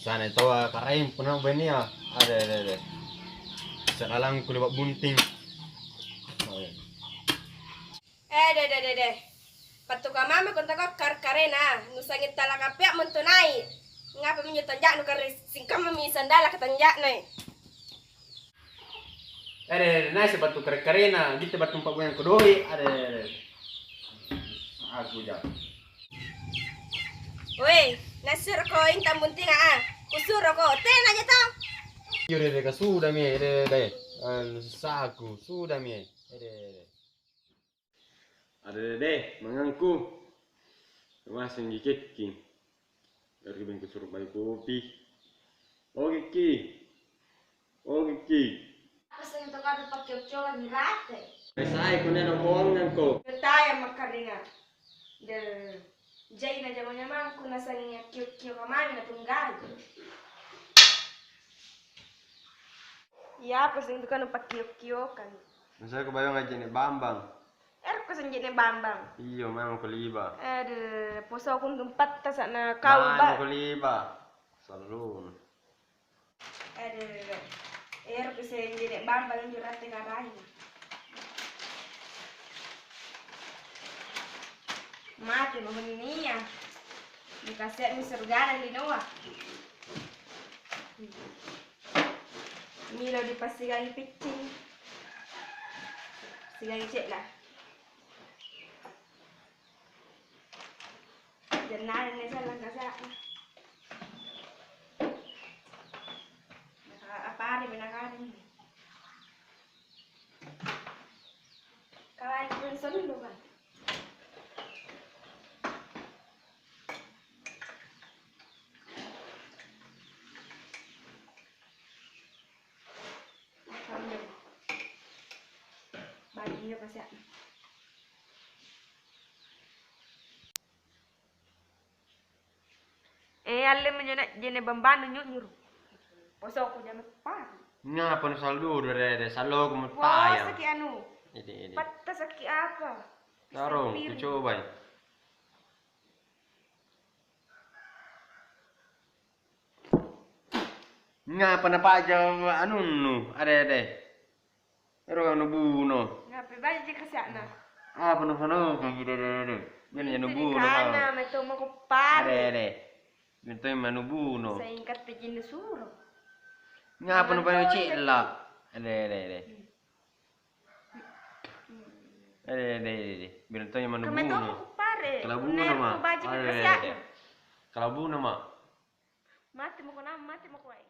Sana itu karain pernah bani ya. Ada. Sekarang ku lewat bunting. Oh, ya. Deh. Patuka mama konta ko karena nusangit talaka pia mentunai. Ngapa minyo tanjak nu kare singkam mi sandala katanjak nai. Nasi batu karena gitu batu empat bulan kedoi. Aku jauh. Woi, nasir ko intam bunting kusur ko ten aja tau. Yore sudah mi, saku sudah mi. Ada deh, mangangku. Masih ngiketkin. Dari bengkel suruh bayi kopi. Oh Kiki. Asa yung tokado pakyok-chokan ni rate. Saya kau nena bohongan kau. Betaya makarina. Del jay na jamanya mang kuna sa kiyo kamami na tunggal. Ya, pas yung tokado pakyok-kyokan. Masa kau bayang aja nih Bambang. Ko sa njene bambang. Iyo, memang kau liba. Poso akong tempat ta sa na kau ba. Memang kau liba. Selalu. Ko sa njene bambang yung rate karay. Mati mo niya. Dikasih mi surgana di Noah. Milo di pasigang pitching. Sigang cek lah. Jangan ini saya lang kasi apa rin binakarin. Kawain ko sa lulo ba? Bagi niyo kasi alle mo jene bambano nyuru. Poso ko jame pa. Nga pa na saldo dere salo ko Wah, mutaya. saki anu. Ini. Patta saki apa? Tarong, coba. Nga pa na pa anu nu, ada. Pero anu buno. Nga pa ba kasi na? Apa nu fano kan gede. Yan anu buno. Kana may tumo ko pare. Ada. Minto yung manubuno. Sa ingkat pe ginusuro. Nga pa na pa yung chila. Ada. Minto yung manubuno. Kami tumo ko pare. Kalabuno ma. Kalabuno ma. Mati mo ko na, mati mo ko ay.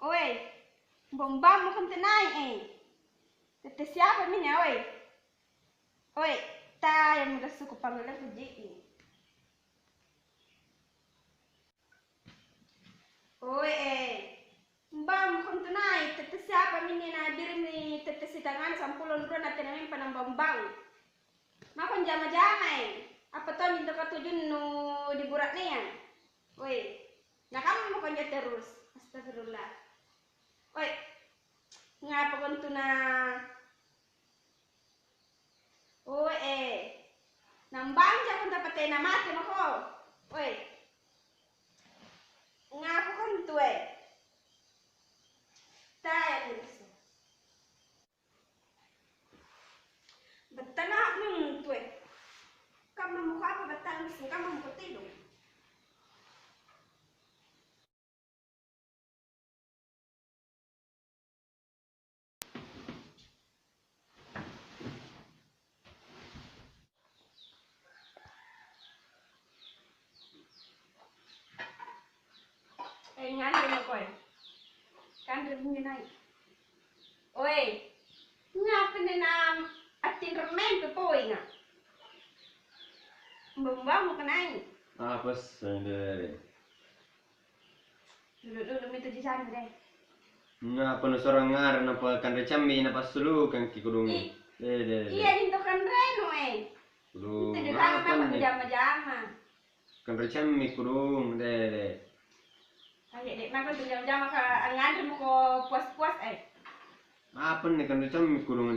Oi. Bomba mo kung tanay eh. Tete siapa minya oi. Tayo mo gasto ko pangulang ko di. Mbam kung tunay, tete siapa minya na diri ni tete si tangan 10 ron natin namin panambambang. Makon jama-jama eh. Apa to minta katujun no di burat na yan? Nakam mo kanya terus. Astagfirullah. Nga pa kung na. Nambang siya kung dapat na mati mo ko. Nga pa kung to Tayo gusto. Ba't na ako yung to Kamu mukha pa ba't tayo gusto? Kamu mukha tilo. Ngandun ako Kandun mo na nga pinanam atin ramen po nga. Mbamba mo ka na Pas, ada. Lulu minta di sana deh. Nga pa na sorang ngar na pa kan recami na pasulu kan kikudungi. Iya dito kan reno Kudu. Itu di sana memang jama-jama. Kan recami kudung Ayo dek, maka jama-jama ka ngandun mo ko puas-puas Apa nih kan recami kudung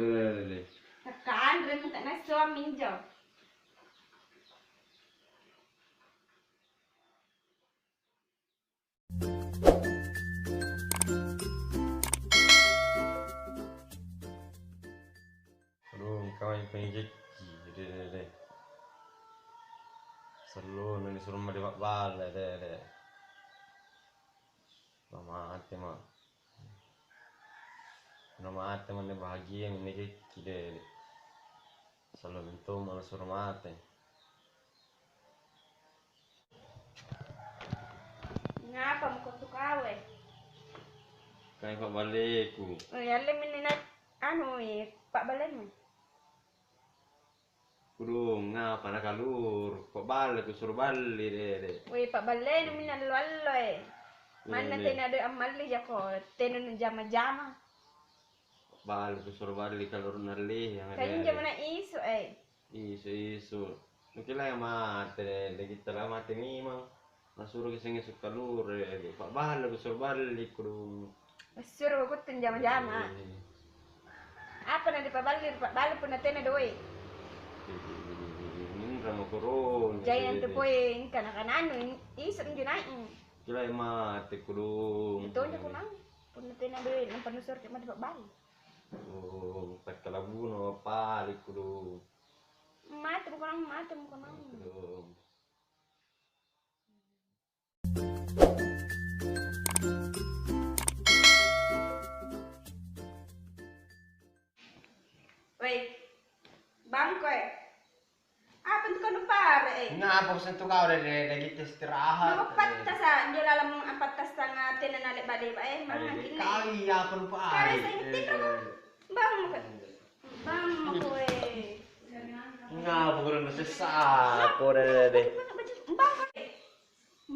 Kaandre mo tak na suami jo. Kalau disuruh mah balik deh. Mama ate mah. Nama ate mah bahagia ini kide. Selalu bentuk malah suruh mate. Ngapa mo ko tukawe? Kayak Pak Baleku. Oh, yalle minna anu Pak Balen mo. Kurung ngapa nak kalur. Pak Baleku suruh balik deh. Woi Pak Balen minna lollo Mana tena ada amali ya ko, tena jama-jama. Baleku suruh balik kalur nalih yang Kayaknya zaman isu Isu. Mungkin lah yang mati deh. Kita lah mati ni mah. Nasuruh kesini suka kalur deh. Pak Baleku suruh balik kurung. Suruh ko ten jama-jama. Apa na di Pak Balen pun na tena doi. Ramo kurung. Jayan tu poin kana anu isu njunai. Kila mati kurung. Ito nya kunang. Pun na tena doi nang panusur ke di Pak Balen. Oh, pagkalabuno, palik kurung. Mati mo kunang. Kurung. Woi, bangkoy. Apa tu kan pare Ngapa sentuh kau dari kita istirahat. Mga patasa, hindi alam mong apatas nga tinanali ba diba mga kini. Kali apa lupa. Kare sa intik ka bang mo ko Ngapa kurang sesak kau dari.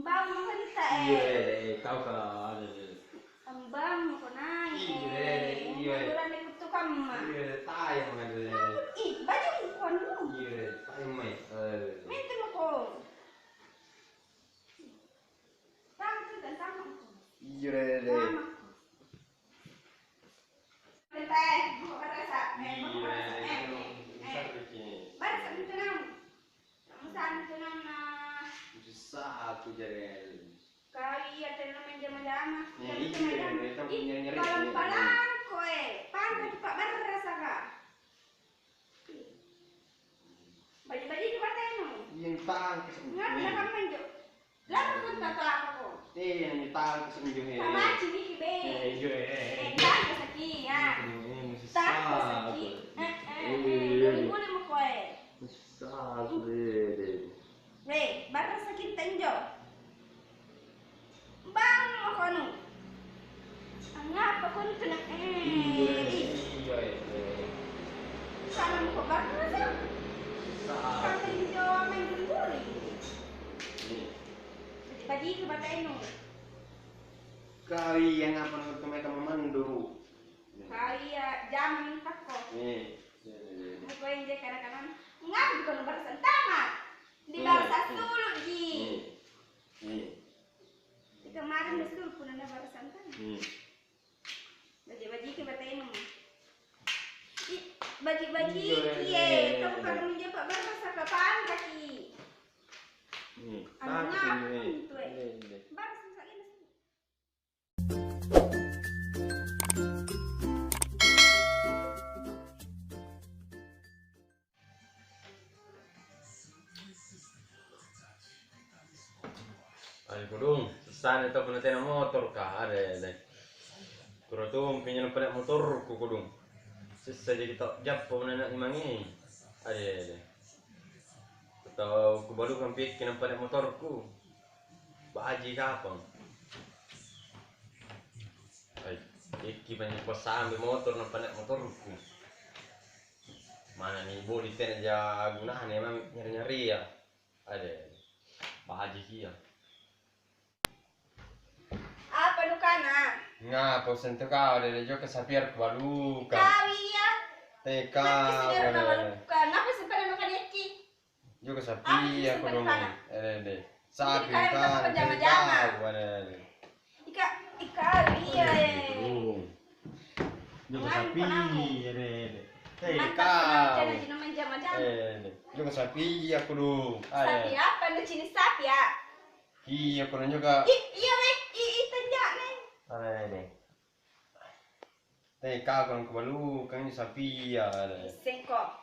Bang mo halita Iya, kau kan. Bang mo ko na Iya. Bulan ni kutu kama. Iya, tayo mga dari. Baju ko ano? Iya, tayo may. Minta mo ko. Tama ko. Iya, dari. Susah aku jadi. Kali ya tenan main jama-jama. Nyari. Palang-palang ko Paano Pak Barrasa ka? Bali-bali di batay mo. Yung tang Nga nakaman jo. Laro ko tataka ko. yung tang kesemjuh Sama cini be. Tang ko sa ki ha. Tang ko sa ki. Duli mo ko Susah aku deh. Re, Barrasa kintenjo. Bang mo ko no. Ang nga pa ko nito na Sana mo ko Barrasa. Kata nito may gulguli. Bagi ke batay no. Kali yang apa namanya mereka memandu. Kaya jam tako. Ako yung jay kanan nga ko no barasan tama. Di barasan tulog ji. Kemarin besul pun ada barasan tama. Bagi ke batay no. Bagi kiye, kamu kan menjadi Pak Barrasa kapan kaki. Ano nga ito Barrasa sa ina. Ay kudung, sana itu pun ada motor kah ada. Kurang tuh pinjam pada motor ku kudung. Sisa jadi tak jap pun nak imangi. Ada. Atau ku baru kan pikir pada motorku. Bahaji kapang. Ay, iki banyak pesan di motor nampak motorku. Mana nih bodi ten aja gunahan emang nyari-nyari ya. Ada. Bahaji kia. Apa nu kana? Ngapa sentuh kau dari jo kesapiar ku baluka. Kawi ya. Teka. Ngapa sampai makan iki? Jo kesapiar ku dong. Sapi Jadi kalian kan. tetap jama-jama. Kawi ya. Jo kesapi Mantap kenal jangan cina jama-jama. Jo kesapi aku dong. Sapi apa nu cini sapi ya? Iya, aku juga. Iya weh, tenjak nih. Ada. Teka kan ku baluka ini sapi ya. Sengkok.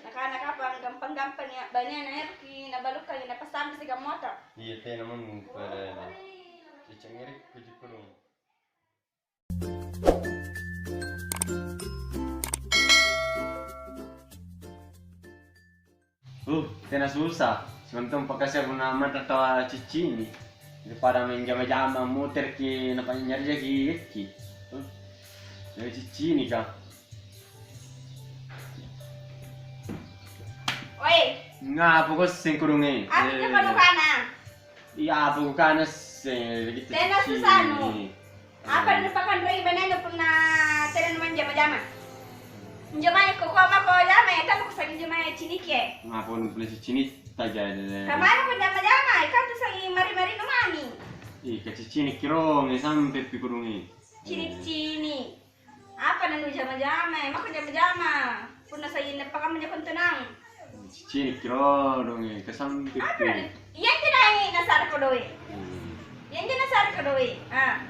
Anak-anak apa gampang-gampang ya banyak air ki nabalukan na pasam sa motor. Iya, teh namun pada cicing ngirik kuji kudung. Tena susah. Sementara pakai saya guna mata tawa cici ini. Daripada main jama-jama muter ki napanya nyari ki. Jadi cici ini kah? Oi, Nga pokok sing kurungi. apa niya kalukana? Iya pokok kana sing gitu. Tena susah no. Apa na pakan rai banana pun na tena naman jama-jama. Jama ko ma ko jama ya tamu ko sa jama cinike. Nga pun beli cici ini taja. Kamano ko jama-jama, ikaw to sa mari-mari no mami. Iya cici ini kiro sampai pi kurungi. Cini-cini. Apa na no jama-jama? Mako jama-jama. Pun na sa napakam niya kuntunang. Cici ini kiro dong kesampai Apa pi. na? Iyan din ay nasara ko doy. Yan din nasara ko doy. Ah.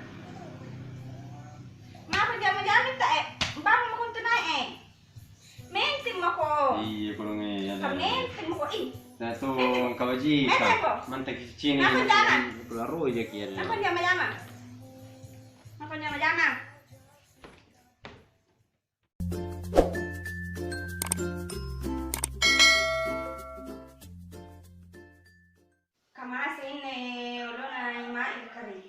Mako jama-jama ta eh. Bang mo kuntunay eh. Mentim mo ko. Iya kurungi. Mentim mo ko eh. Nah tu kawaji Apa? mantek cici ini. Apa jalan? Keluar aja kira. Ako jama-jama. Ako jama-jama. Kamasin ulo na imain kari.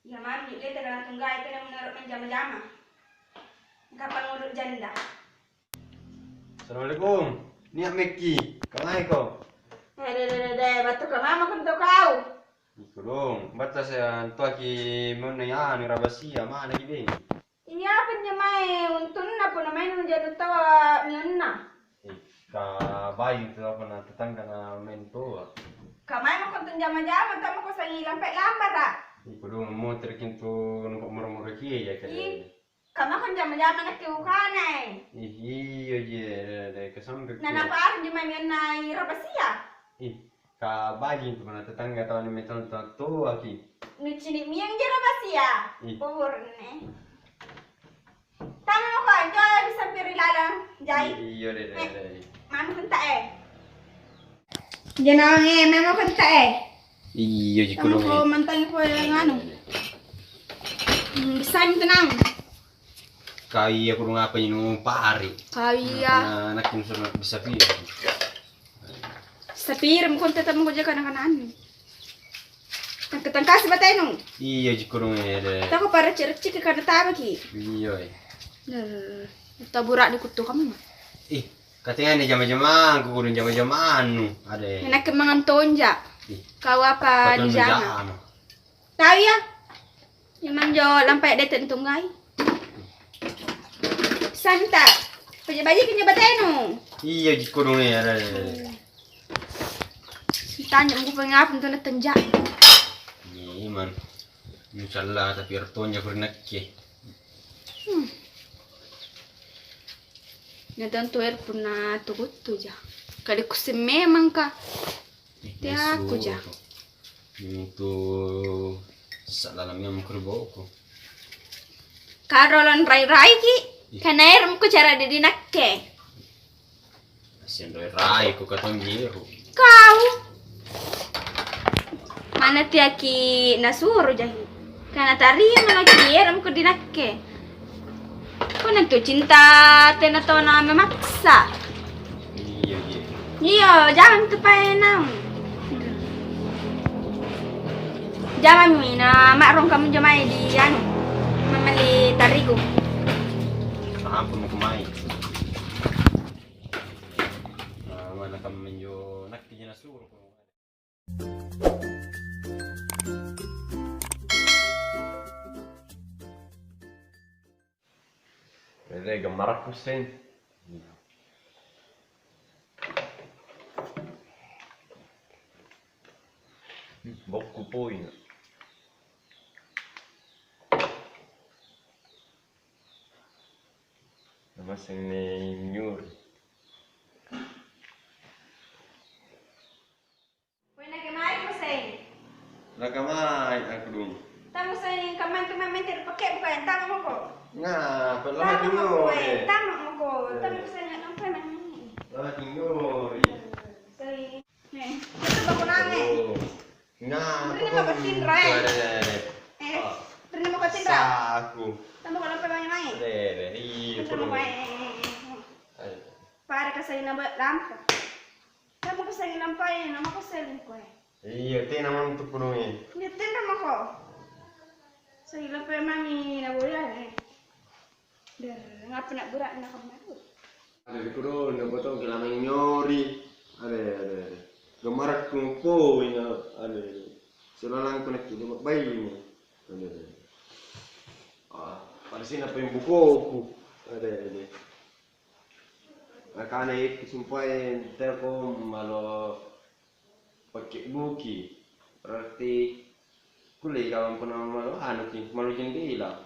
Ya mami, lete ka tunggay ito na menurut ng jama-jama. Kapan ngurut janda. Assalamualaikum. Ni Meki. Kamai ko. Batu ka mama kung to kau. Ikulong. Batas ya tua ki muna ya ni rabasia mana ki ding. Iya panya mai untun na po na may nung jadu tawa niyon na. Ka bayi tu apa na tetangga na mento. Kamay mo kung jama-jama, tama ko sa ilang lambar ah. Ikulong mo terkintu numpak murmur ki ya kaya. Kama kung jama-jama na kiukana eh. Iyo je de kesampe. Nanapaarin di may na rabasia. Ka bayi tu mana tetangga tahu ni meton tu aki. Nucinik miyang di rabasia. Ih. Pur ne. Tama mo ko, joy bisa pirilalang. Jai. Iyo de. Mama kunta eh. Jangan mama kunta eh. Iyo je Tama ko mantang ko yung ano. Bisa yung tenang. Kaya kurung apa ini pari. Kaya. Anak ini sudah bisa pilih. Sa piram kung tatamang ko dyan ka na kanaan. Nagkatangkas ba tayo nung? Iya ji kurung ada. Tako para cik ka na tama ki. Iya. Tabura di kuto kami. Katanya ini jama-jama, aku kurung jama-jama anu ada. Enak ke mangan tonja. Kau apa di jama? Tahu ya? Yang manjo lampai deten tunggai. Santa. Pajak-pajak kanya ba tayo nung? Iya ji kurung ada. Tanya mo pa nga punto na tanja. Iya man. Insyaallah tapi artonya kurang nakke. Nadan tuer puna tugut tu ja. Kali ku memang ka. Dia aku ja. Itu salalamnya mengkerboko. Karolon rai-rai ki. Kanair mo ko cara di nakke. Asin rai ko katong giro. Kau. Mana tiaki nasuro jahi. Kana tari mga kiyeram ko dinakke. Kung nagtucinta, tinato na memaksa. Iya iya. Iyo, jangan tupainam. Jangan mina, makrong kamu jamay di ano, mamali tarigo. Ampun mo kumain. Wala kami medyo nakikita na suro ko. Pwede, gamarak ko sin. Bokku po yun. Namas ini nyur. Pwede gamay mo say. Nakamay aku dong. Tamo say kaman pakai bukan tamo mo ko. Nga, Tamo pala mo ko dulu. tamo mo ko. Tamo say nga nang Selamat nyori. Say, nih, itu bangun nangis. Nah, Ini mau ketin, Ray. Pernah mau ketin, Ray? Saku. Tambah kalau pengen main. Iya, Pernah mau main. Para kasih nama lampu. Nama kasih lampu ya, nama kasih lampu ya. Iya, itu nama untuk penuhin. Ini tin nama kok. Saya lampu emang ini nak boleh. Der, ngapa nak berat nak kemana? Ada di kudu, nggak betul kita main nyori. Ada. Gemarak kumpul ini ada. Selalang kena kita bayi ini. Ada. Pada sini apa yang buku? Ada. Karena itu sampai telkom malu pakai buki. Berarti kuliah kawan pernah malu jendela.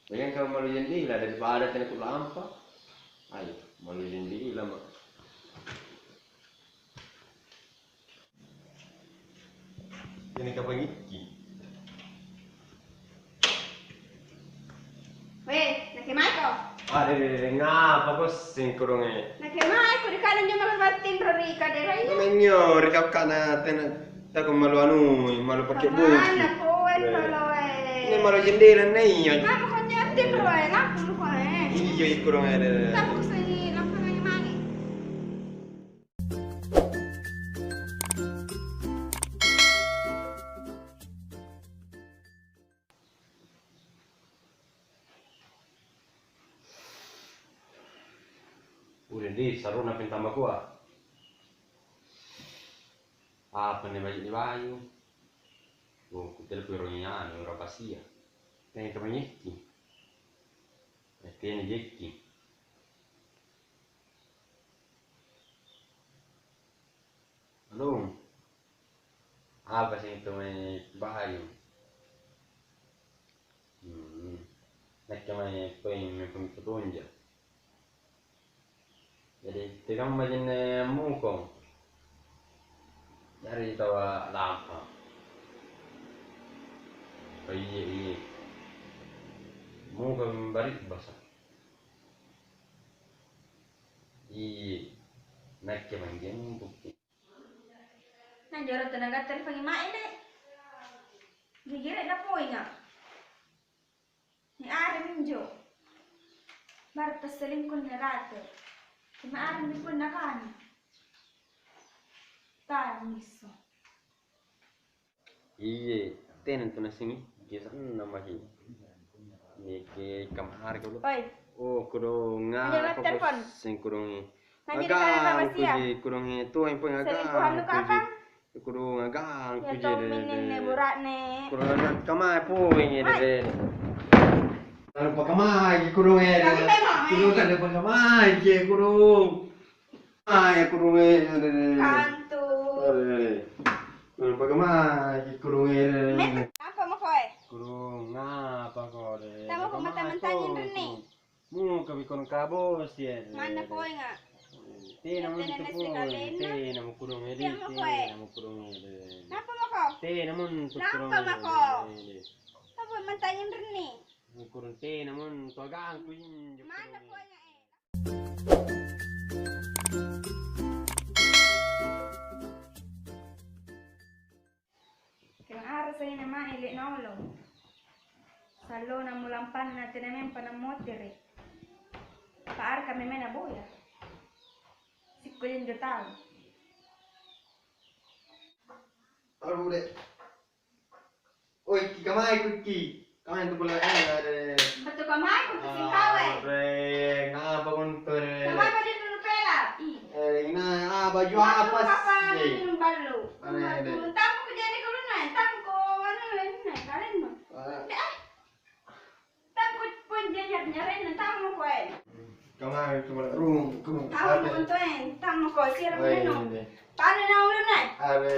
Dengan kalau malu jendela daripada kena ku lampa. Ayo, malu jendela mak. Ini kapan iki? Weh, nak kemana kau? Ngapa kok sing kurunge? Nak kemana kau di kanan cuma berbatin rori kadera ini. Menyo rekap kana tak malu malu pakai buki. Mana kau kalau Ini malu jendela nih. kamu kau nyatin roi, lampu kau Iya kurunge ada. kamu kesini lampu yang mana? Udah di saruna pintama gua. Apa nih baju di bayu? Oh, kutel pironya ora pasia. Tem kamanyeki. Tiene jeki. Halo. Apa sih itu may bayu? Nak may pemikitunja. Jadi tinggal macam mukong. Dari tawa lampa. Oh iya. Mukong barik basa. Iya. Nak macam bukti. Nah, jorok tenaga telepon main deh. Gigi ada poinnya. Ni ada minjo. Baru terselingkuh nerate. Cuma ada di pun nakan. Tamiso. Iya. Tenen tu nasi ni. Kisan nama sih. Ni ke kamar kalau. Oi, Oh, kurung Jangan telepon. sing kurung. Nanti di sana sama siya. Kurung itu yang pun Selingkuhan lu kapan? Kurung agang Ya tau minin ne burak ne. Kurung kamar pun ini deh. Kalau pakai kamar kurung ini. Kami tengok, Kurung kan pakai kamar kurung. Kurung ini. Kantu. Kurung pakai kamar kurung ini. Met, apa mau kowe? Kurung ngapa kau deh? Tama ko matamantayin rin eh. Mu kami kon kabos ya. Mana kowe nga? Te naman Tena to na po. si Kalena. Te naman kurung edi. Diyan mo Te ko eh. naman kurung edi. Napa mo ko? Te naman to Napa kurung mako? edi. Apa mantayin rin eh. Kurung te naman to agang ko yun. Mana kowe nga eh? Kaya araw sa'yo naman, ilit na ulo. Salo na mulampan natin namin panamotir eh. Paar kami may nabuya. Sikko yung jutang. Aduh deh. Oi, kamay ko ki. Kamay to pala ada. Bato kamay kung kasing kawe. Ngapa kon per. Kamay pa dito ng pera. Ina baju apa sih? Yung balo. Ano. Tamo ko dyan ikaw na. Tamo ko ano yun na. Kalin mo. Tamo ko po dyan rin. Tamo ko eh. Kamay to pala room. Tamo ko to eh. Tamo ko. Sira mo na. Paano na ulo na? Ada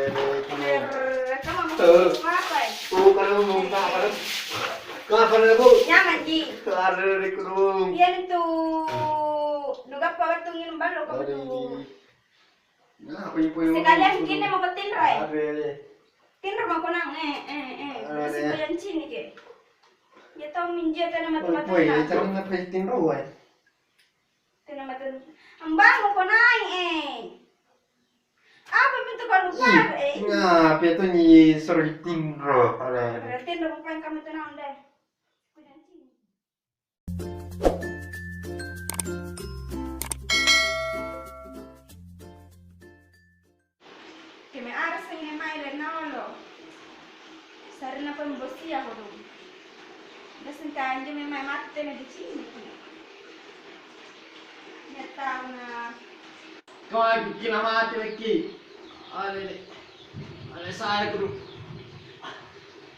Kamu mau apa eh? kalau mau apa lu? Kenapa lu, Bu? Nyaman ji. Ada di kurung. Yan itu. Nugap pa watungin balo ka betul. Nah, apa-apa. Sekalian kini mau ke tinray. Ada. Tinra mau kunang Kasi ko yan sini ke. Ya tau minja ka na Apa ya? matu-matu na. Jangan ngapain roy. Tinamatan. Ang bango ko naik. Apa pintu kau lupa Nah, itu ni suruh timro. Berarti udah bukan kamu tenang deh. Que me arsen en mai de nolo. Sarina pun bosi aku dong. Dasan kanjo me mai matte ne dicini. Nyata na Kau lagi kena mati lagi. Ale saya kudu.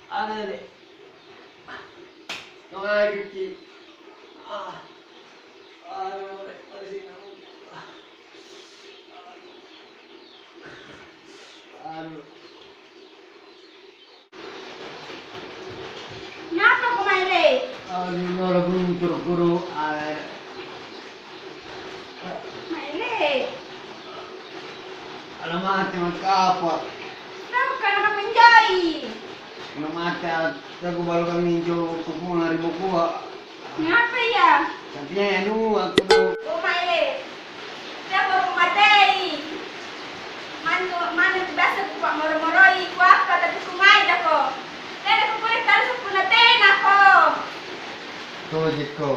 Ale. Kau lagi ki. Ale sini. Ngapa ko mai re? Nolo guru. Mai re. Alamat apa? Tahu kan apa menjai? Alamat aku baru kami jo kupung 5.000 kuah. Ngapa ya? Tapi aku Oh mai re. Saya baru matei. Manu biasa ku pak moro-moroi ku apa tapi ku mai dah ko. Tena ku boleh taruh ku na tena ko. Tuh jiko.